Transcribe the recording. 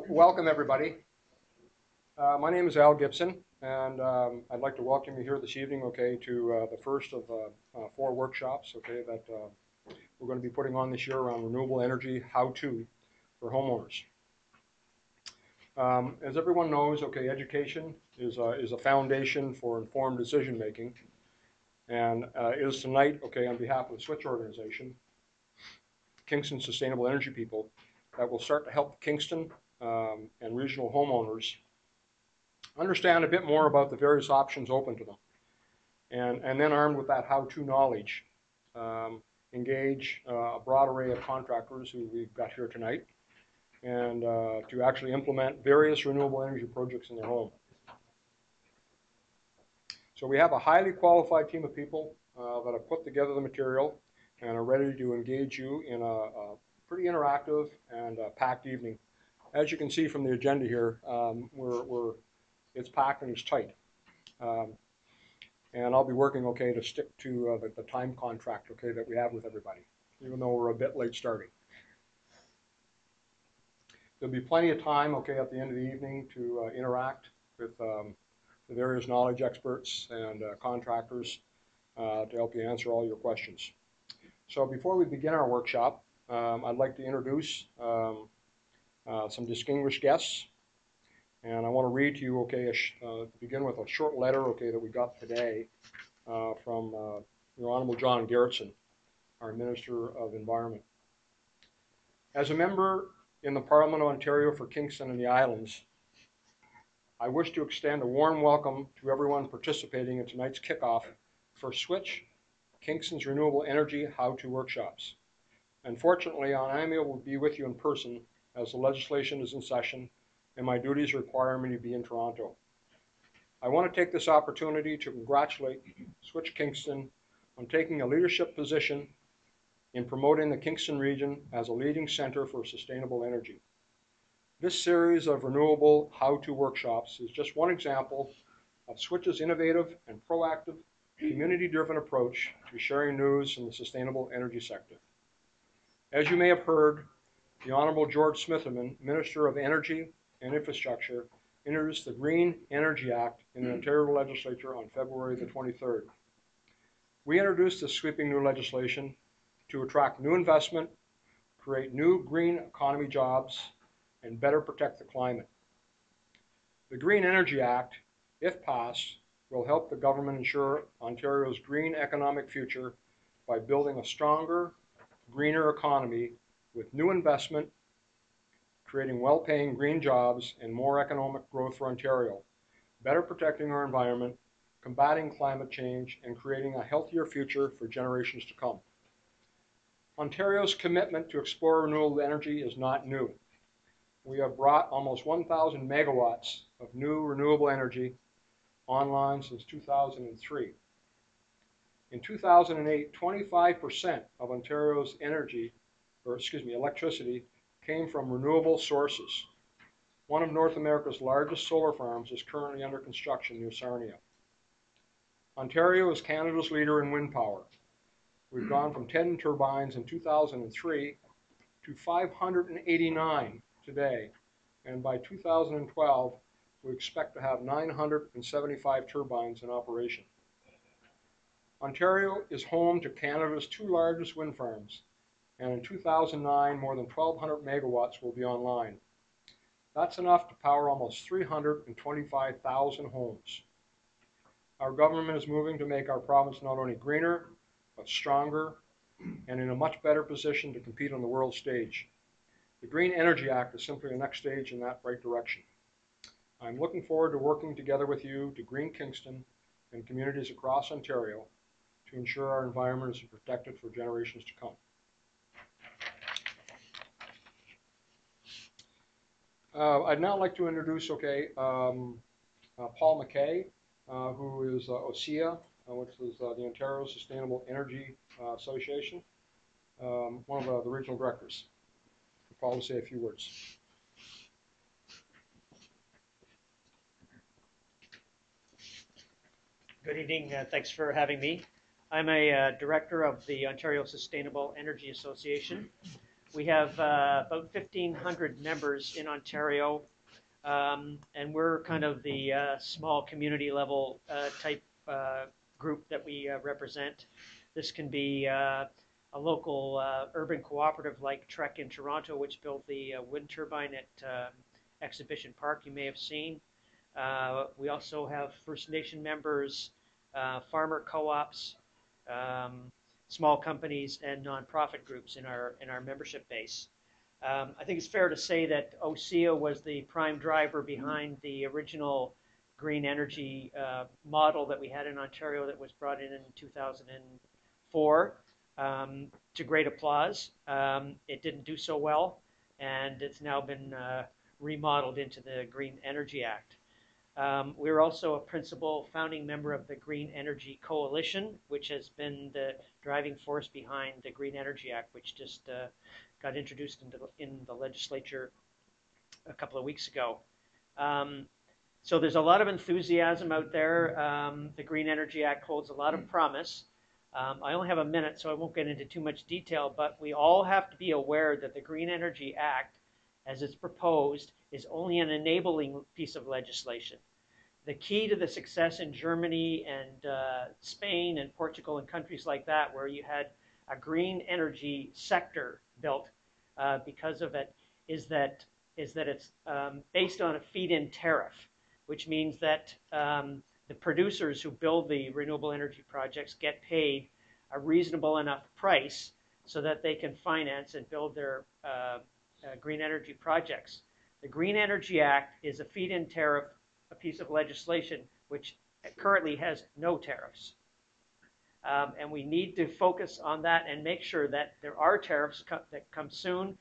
Welcome, everybody. My name is Al Gibson, and I'd like to welcome you here this evening, okay, to the first of 4 workshops, okay, that we're going to be putting on this year around renewable energy how-to for homeowners. As everyone knows, okay, education is a foundation for informed decision making, and it is tonight, okay, on behalf of the Switch organization, Kingston Sustainable Energy people, that will start to help Kingston and regional homeowners understand a bit more about the various options open to them. And then armed with that how-to knowledge, engage a broad array of contractors who we've got here tonight, and to actually implement various renewable energy projects in their home. So we have a highly qualified team of people that have put together the material and are ready to engage you in a pretty interactive and packed evening. As you can see from the agenda here, it's packed and it's tight. And I'll be working, okay, to stick to the time contract, okay, that we have with everybody, even though we're a bit late starting. There'll be plenty of time, okay, at the end of the evening to interact with the various knowledge experts and contractors to help you answer all your questions. So before we begin our workshop, I'd like to introduce some distinguished guests. And I want to read to you, okay, to begin with a short letter, okay, that we got today from Your Honorable John Gerritsen, our Minister of Environment. As a member in the Parliament of Ontario for Kingston and the Islands, I wish to extend a warm welcome to everyone participating in tonight's kickoff for Switch, Kingston's Renewable Energy How-To Workshops. Unfortunately, I'm unable to be with you in person as the legislation is in session and my duties require me to be in Toronto. I want to take this opportunity to congratulate Switch Kingston on taking a leadership position in promoting the Kingston region as a leading center for sustainable energy. This series of renewable how-to workshops is just one example of Switch's innovative and proactive, community-driven approach to sharing news in the sustainable energy sector. As you may have heard, the Honorable George Smitherman, Minister of Energy and Infrastructure, introduced the Green Energy Act in the Ontario Legislature on February the 23rd. We introduced this sweeping new legislation to attract new investment, create new green economy jobs, and better protect the climate. The Green Energy Act, if passed, will help the government ensure Ontario's green economic future by building a stronger, greener economy with new investment, creating well-paying green jobs and more economic growth for Ontario, better protecting our environment, combating climate change, and creating a healthier future for generations to come. Ontario's commitment to explore renewable energy is not new. We have brought almost 1,000 megawatts of new renewable energy online since 2003. In 2008, 25% of Ontario's electricity came from renewable sources. One of North America's largest solar farms is currently under construction near Sarnia. Ontario is Canada's leader in wind power. We've gone from 10 turbines in 2003 to 589 today, and by 2012 we expect to have 975 turbines in operation. Ontario is home to Canada's 2 largest wind farms, and in 2009 more than 1,200 megawatts will be online. That's enough to power almost 325,000 homes. Our government is moving to make our province not only greener, but stronger and in a much better position to compete on the world stage. The Green Energy Act is simply the next stage in that right direction. I'm looking forward to working together with you to green Kingston and communities across Ontario to ensure our environment is protected for generations to come. I'd now like to introduce, Paul McKay, who is OSEA, which is the Ontario Sustainable Energy Association, one of the regional directors. Paul will say a few words. Good evening. Thanks for having me. I'm a director of the Ontario Sustainable Energy Association. We have about 1,500 members in Ontario, and we're kind of the small community level type group that we represent. This can be a local urban cooperative like Trek in Toronto, which built the wind turbine at Exhibition Park, you may have seen. We also have First Nation members, farmer co-ops, small companies, and nonprofit groups in our membership base. I think it's fair to say that OSEA was the prime driver behind the original green energy model that we had in Ontario that was brought in 2004 to great applause. It didn't do so well, and it's now been remodeled into the Green Energy Act. We're also a principal founding member of the Green Energy Coalition, which has been the driving force behind the Green Energy Act, which just got introduced in the legislature a couple of weeks ago. So there's a lot of enthusiasm out there. The Green Energy Act holds a lot of promise. I only have a minute, so I won't get into too much detail, but we all have to be aware that the Green Energy Act, as it's proposed, is only an enabling piece of legislation. The key to the success in Germany and Spain and Portugal and countries like that, where you had a green energy sector built because of it, is that it's based on a feed-in tariff, which means that the producers who build the renewable energy projects get paid a reasonable enough price so that they can finance and build their green energy projects. The Green Energy Act is a feed-in tariff, a piece of legislation which currently has no tariffs. And we need to focus on that and make sure that there are tariffs that come soon